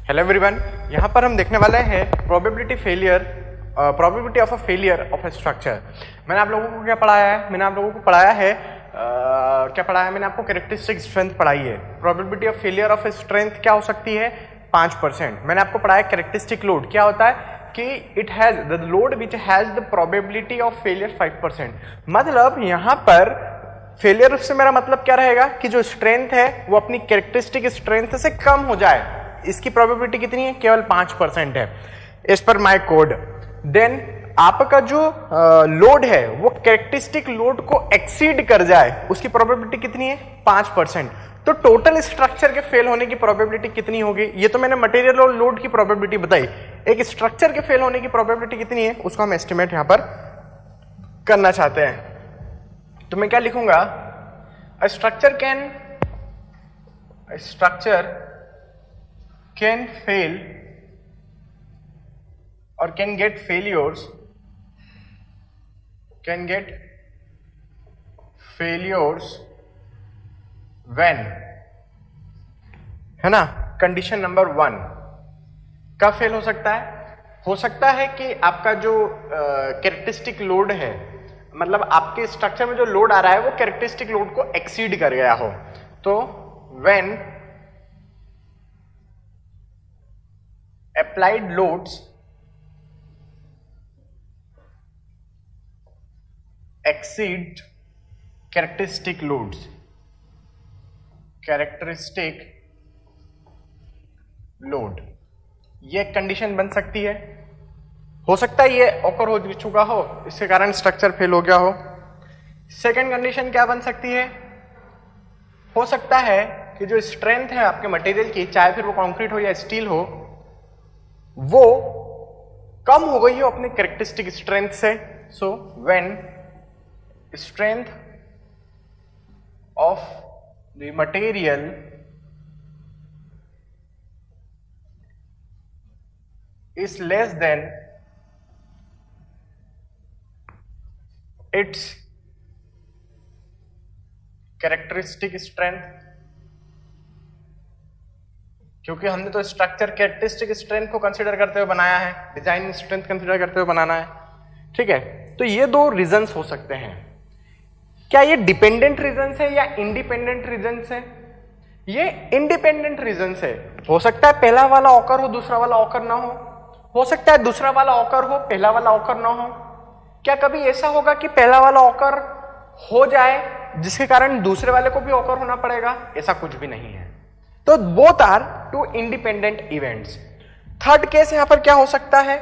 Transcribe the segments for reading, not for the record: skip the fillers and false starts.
Hello everyone, यहाँ पर हम देखने वाले हैं probability of a failure of a structure. मैंने आप लोगों को क्या पढ़ाया है? मैंने आप लोगों को पढ़ाया है मैंने आपको कैरेक्टरिस्टिक स्ट्रेंथ पढ़ाई है। Probability of failure of a strength क्या हो सकती है? 5%। मैंने आपको पढ़ाया कैरेक्टरिस्टिक लोड क्या होता है कि it has the load which has the probability of failure 5%। मतलब यहाँ पर फेलियर से मेरा मतलब क्या रहेगा कि जो स्ट्रेंथ है वो अपनी कैरेक्टरिस्टिक स्ट्रेंथ से कम हो जाए। इसकी प्रोबेबिलिटी कितनी है? केवल 5% है as per my code. Then आपका जो लोड है वो कैरेक्टरिस्टिक लोड को एक्सीड कर जाए, उसकी प्रोबेबिलिटी कितनी है? 5%। तो टोटल स्ट्रक्चर के फेल होने की प्रोबेबिलिटी कितनी होगी? ये तो मैंने मटेरियल और लोड की प्रोबेबिलिटी बताई। एक स्ट्रक्चर के फेल होने की प्रोबेबिलिटी कितनी है उसको हम एस्टिमेट यहां पर करना चाहते हैं। तो मैं क्या लिखूंगा? A structure can fail or can get failures when, है ना? कंडीशन नंबर 1 कब फेल हो सकता है? हो सकता है कि आपका जो कैरेक्टरिस्टिक लोड है, मतलब आपके स्ट्रक्चर में जो लोड आ रहा है वो कैरेक्टरिस्टिक लोड को एक्सीड कर गया हो। तो when applied loads exceed characteristic load, ये कंडीशन बन सकती है। हो सकता है ये ऑकर हो चुका हो, इसके कारण स्ट्रक्चर फेल हो गया हो। सेकेंड कंडीशन क्या बन सकती है? हो सकता है कि जो स्ट्रेंथ है आपके मटेरियल की, चाहे फिर वो कंक्रीट हो या स्टील हो, वो कम हो गई हो अपने कैरेक्टरिस्टिक स्ट्रेंथ से। So when strength of the material is less than its characteristic strength, क्योंकि हमने तो स्ट्रक्चर कैरेक्टरिस्टिक स्ट्रेंथ को कंसीडर करते हुए बनाया है, डिजाइन स्ट्रेंथ कंसीडर करते हुए बनाना है। ठीक है, तो ये दो रीजंस हो सकते हैं। क्या ये डिपेंडेंट रीजंस है या इंडिपेंडेंट रीजंस है? ये इंडिपेंडेंट रीजंस है। हो सकता है पहला वाला ऑकर हो, दूसरा वाला ऑकर ना हो सकता है दूसरा वाला ऑकर हो, पहला वाला ऑकर ना हो। क्या कभी ऐसा होगा कि पहला वाला ऑकर हो जाए जिसके कारण दूसरे वाले को भी ऑकर होना पड़ेगा? ऐसा कुछ भी नहीं है। तो both are two independent events. Third case यहां पर क्या हो सकता है?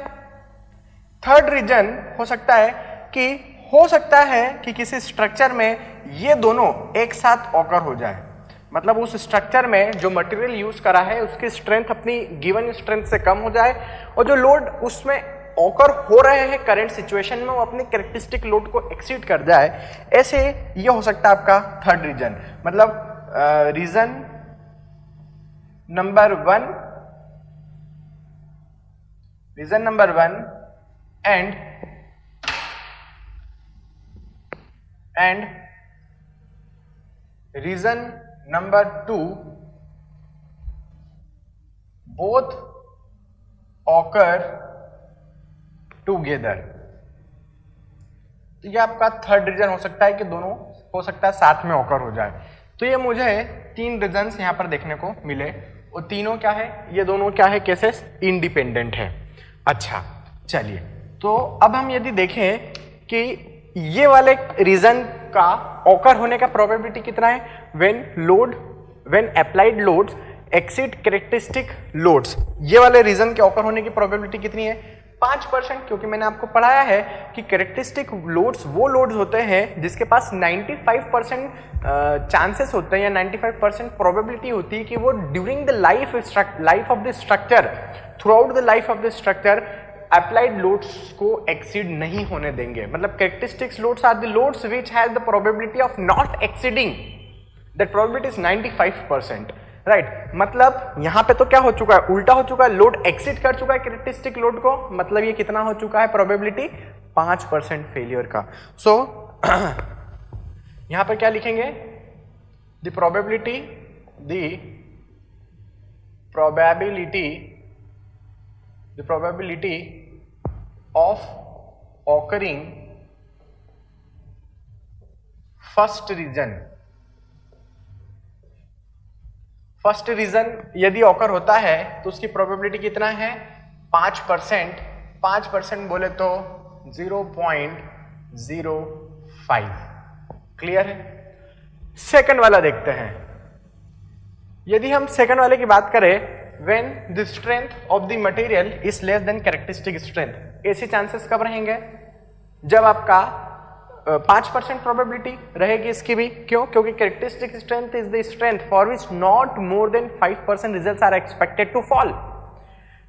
थर्ड रीजन हो सकता है कि किसी स्ट्रक्चर में ये दोनों एक साथ ऑकर हो जाए। मतलब उस स्ट्रक्चर में जो मटेरियल यूज करा है उसकी स्ट्रेंथ अपनी गिवन स्ट्रेंथ से कम हो जाए, और जो लोड उसमें ऑकर हो रहे हैं करंट सिचुएशन में वो अपने कैरेक्टरिस्टिक लोड को एक्सीड कर जाए। ऐसे ये हो सकता है आपका थर्ड रीजन। मतलब reason number one and reason number 2 both occur together। तो ये आपका थर्ड रीजन हो सकता है कि दोनों हो सकता है साथ में ऑकर हो जाए। तो ये मुझे 3 रीजंस यहां पर देखने को मिले, और तीनों क्या है? ये दोनों क्या है? केसेस इंडिपेंडेंट है। अच्छा चलिए, तो अब हम यदि देखें कि ये वाले रीजन का ऑकर होने का प्रोबेबिलिटी कितना है? When applied loads exceed characteristic loads, ये वाले रीजन के ऑकर होने की प्रोबेबिलिटी कितनी है? 5%। क्योंकि मैंने आपको पढ़ाया है कि कैरेक्टरिस्टिक लोड्स वो लोड्स होते हैं जिसके पास 95% चांसेस होते हैं या 95% प्रोबेबिलिटी होती है कि वो during the life of the structure, throughout the life of the structure applied loads को एक्सीड नहीं होने देंगे। मतलब characteristics loads are the loads which has the probability of not exceeding, that probability is 95%, right. मतलब यहां पे तो क्या हो चुका है? उल्टा हो चुका है, लोड एक्सीड कर चुका है कैरेक्टरिस्टिक लोड को। मतलब ये कितना हो चुका है? प्रोबेबिलिटी 5% फेलियर का। सो यहां पर क्या लिखेंगे? The probability the probability of occurring first reason यदि ऑकर होता है तो उसकी प्रोबेबिलिटी कितना है 5%। 5% बोले तो 0.05। क्लियर है। सेकंड वाला देखते हैं। यदि हम सेकंड वाले की बात करें, when the strength of the material is less than characteristic strength, ऐसे चांसेस कब रहेंगे जब आपका 5% प्रोबेबिलिटी रहेगी इसकी भी। क्यों? क्योंकि characteristic strength is the strength for which not more than 5% results are expected to fall.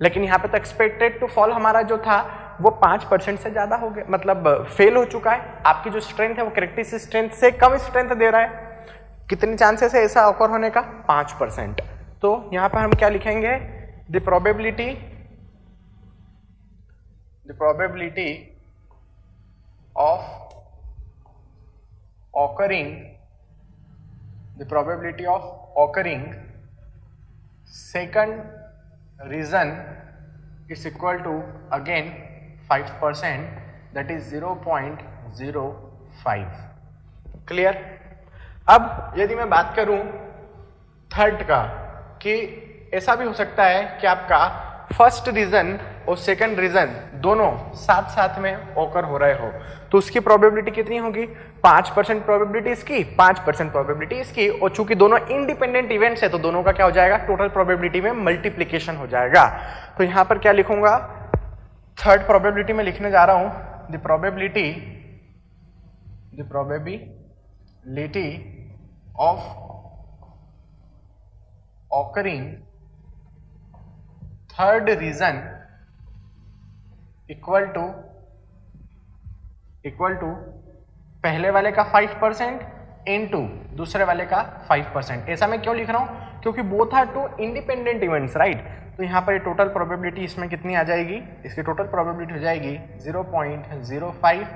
लेकिन यहाँ पे तो एक्सपेक्टेड टू फॉल हमारा जो था वो 5% से ज्यादा हो गया, मतलब फेल हो चुका है। आपकी जो स्ट्रेंथ है वो कैरेक्टरिस्टिक स्ट्रेंथ से कम स्ट्रेंथ दे रहा है। कितने चांसेस है ऐसा ऑकर होने का? 5%। तो यहां पर हम क्या लिखेंगे? The probability of occurring second reason is equal to again 5%, that is 0.05। Clear. अब यदि मैं बात करूं थर्ड का, कि ऐसा भी हो सकता है कि आपका फर्स्ट रीजन और सेकंड रीजन दोनों साथ साथ में ऑकर हो रहे हो, तो उसकी प्रोबेबिलिटी कितनी होगी? 5% प्रोबेबिलिटी इसकी, 5% प्रोबेबिलिटी इसकी, और चूंकि दोनों इंडिपेंडेंट इवेंट्स है तो दोनों का क्या हो जाएगा? टोटल प्रोबेबिलिटी में मल्टीप्लीकेशन हो जाएगा। तो यहां पर क्या लिखूंगा? थर्ड प्रोबेबिलिटी में लिखने जा रहा हूं the probability of occurring third reason equal to पहले वाले का 5% इनटू दूसरे वाले का 5%। ऐसा मैं क्यों लिख रहा हूं? क्योंकि both are two independent events, right. तो यहां पर टोटल प्रोबेबिलिटी इसमें कितनी आ जाएगी? इसकी टोटल प्रोबेबिलिटी हो जाएगी 0.05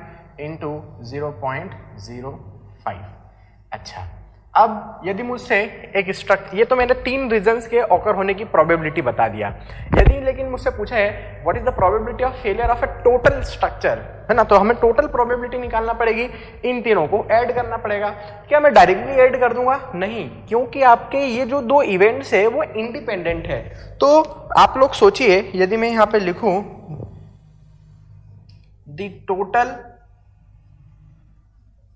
इंटू 0.05। अच्छा, अब यदि मुझसे एक ये तो मैंने 3 रीजंस के ऑकर होने की प्रोबेबिलिटी बता दिया। यदि लेकिन मुझसे पूछा है what is the probability of failure of a total structure, है ना, तो हमें टोटल प्रोबेबिलिटी निकालना पड़ेगी, इन तीनों को ऐड करना पड़ेगा। क्या मैं डायरेक्टली ऐड कर दूंगा? नहीं, क्योंकि आपके ये जो 2 इवेंट्स है वो इंडिपेंडेंट है। तो आप लोग सोचिए, यदि मैं यहां पे लिखूं the total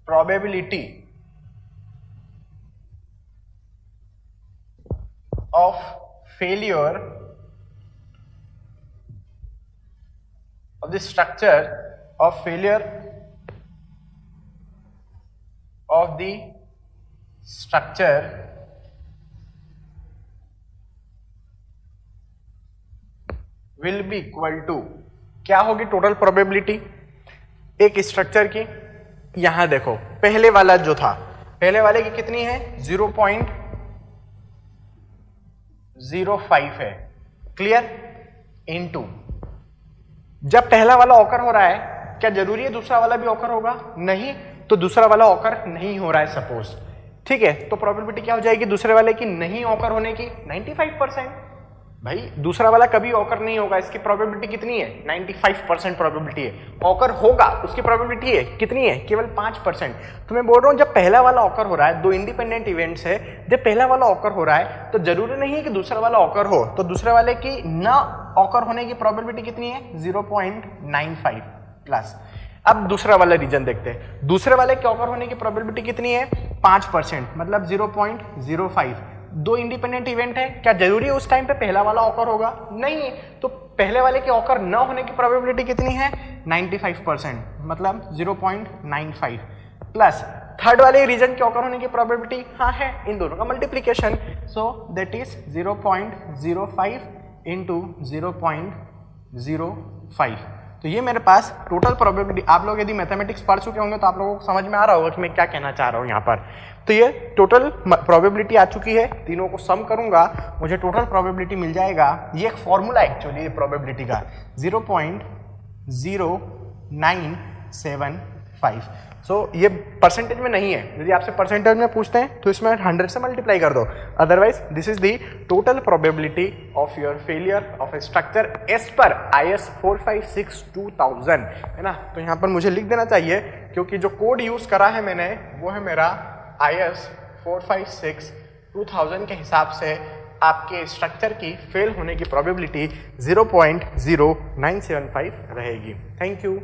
probability of failure of the structure of failure of the structure will be equal to, क्या होगी टोटल प्रोबेबिलिटी एक स्ट्रक्चर की? यहां देखो, पहले वाला जो था, पहले वाले की कितनी है? 0.05 है। क्लियर। इनटू, जब पहला वाला ऑकर हो रहा है, क्या जरूरी है दूसरा वाला भी ऑकर होगा? नहीं, तो दूसरा वाला ऑकर नहीं हो रहा है सपोज, ठीक है, तो प्रोबेबिलिटी क्या हो जाएगी दूसरे वाले की नहीं ऑकर होने की? 95%। भाई दूसरा वाला कभी ऑकर नहीं होगा, इसकी प्रोबेबिलिटी कितनी है? 95% प्रोबेबिलिटी है। ऑकर होगा उसकी प्रोबेबिलिटी है कितनी है? केवल 5%। तो मैं बोल रहा हूं जब पहला वाला ऑकर हो रहा है, 2 इंडिपेंडेंट इवेंट्स है, जब पहला वाला ऑकर हो रहा है तो जरूरी नहीं है कि दूसरा वाला ऑकर हो, तो दूसरे वाले की ना ऑकर होने की प्रोबेबिलिटी कितनी है? 0.95 प्लस। अब दूसरा वाला रीजन देखते हैं, दूसरे वाले के ऑकर होने की प्रोबेबिलिटी कितनी है? 5%, मतलब 0.05। 2 इंडिपेंडेंट इवेंट है, क्या जरूरी है उस टाइम पे पहला वाला ऑकर होगा? नहीं, तो पहले वाले के ऑकर न होने की प्रोबेबिलिटी कितनी है? 95%, मतलब 0.95 प्लस थर्ड वाले रीजन के ऑकर होने की प्रोबेबिलिटी हाँ है, इन दोनों का multiplication, so that is 0.05 into 0.05। तो ये मेरे पास टोटल प्रोबेबिलिटी। आप लोग यदि मैथमेटिक्स पढ़ चुके होंगे तो आप लोगों को समझ में आ रहा होगा कि मैं क्या कहना चाह रहा हूँ यहाँ पर। तो ये टोटल प्रोबेबिलिटी आ चुकी है, तीनों को सम करूंगा मुझे टोटल प्रोबेबिलिटी मिल जाएगा। ये एक फॉर्मूला एक्चुअली प्रोबेबिलिटी का 0.0975 5। सो ये परसेंटेज में नहीं है, यदि आपसे परसेंटेज में पूछते हैं तो इसमें 100 से मल्टीप्लाई कर दो, otherwise this is the total probability of your failure of a structure as per IS 456-2000, है ना। तो यहाँ पर मुझे लिख देना चाहिए, क्योंकि जो कोड यूज करा है मैंने वो है मेरा IS 456-2000 के हिसाब से आपके स्ट्रक्चर की फेल होने की प्रोबेबिलिटी 0.0975 रहेगी। Thank you.